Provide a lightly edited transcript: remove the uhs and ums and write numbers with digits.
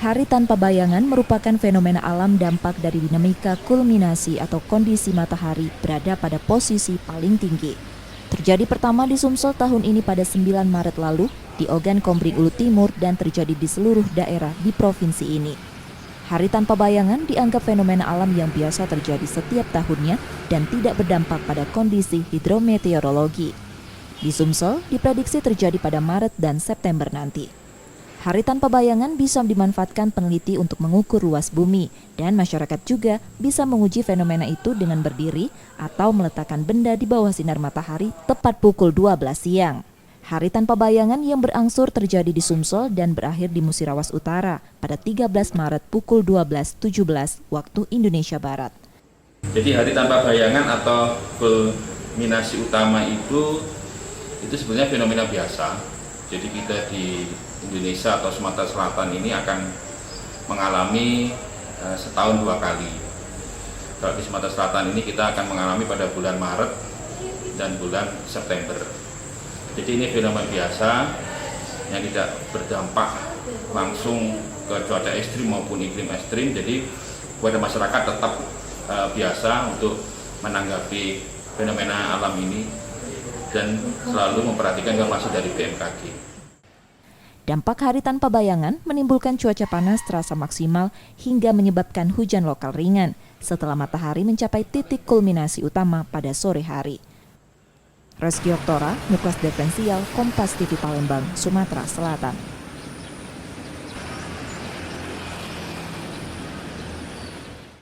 Hari tanpa bayangan merupakan fenomena alam dampak dari dinamika kulminasi atau kondisi matahari berada pada posisi paling tinggi. Terjadi pertama di Sumsel tahun ini pada 9 Maret lalu, di Ogan Komering Ulu Timur dan terjadi di seluruh daerah di provinsi ini. Hari tanpa bayangan dianggap fenomena alam yang biasa terjadi setiap tahunnya dan tidak berdampak pada kondisi hidrometeorologi. Di Sumsel diprediksi terjadi pada Maret dan September nanti. Hari tanpa bayangan bisa dimanfaatkan peneliti untuk mengukur luas bumi dan masyarakat juga bisa menguji fenomena itu dengan berdiri atau meletakkan benda di bawah sinar matahari tepat pukul 12 siang. Hari tanpa bayangan yang berangsur terjadi di Sumsel dan berakhir di Musirawas Utara pada 13 Maret pukul 12.17 waktu Indonesia Barat. Jadi hari tanpa bayangan atau kulminasi utama itu sebenarnya fenomena biasa. Jadi kita di Indonesia atau Sumatera Selatan ini akan mengalami setahun 2 kali. Kalau di Sumatera Selatan ini kita akan mengalami pada bulan Maret dan bulan September. Jadi ini fenomena biasa yang tidak berdampak langsung ke cuaca ekstrim maupun iklim ekstrim. Jadi kepada masyarakat tetap biasa untuk menanggapi fenomena alam ini dan selalu memperhatikan informasi dari BMKG. Dampak hari tanpa bayangan menimbulkan cuaca panas terasa maksimal hingga menyebabkan hujan lokal ringan setelah matahari mencapai titik kulminasi utama pada sore hari. Reski Oktora, Nuklas Diferensial, Kompas TV Palembang, Sumatera Selatan.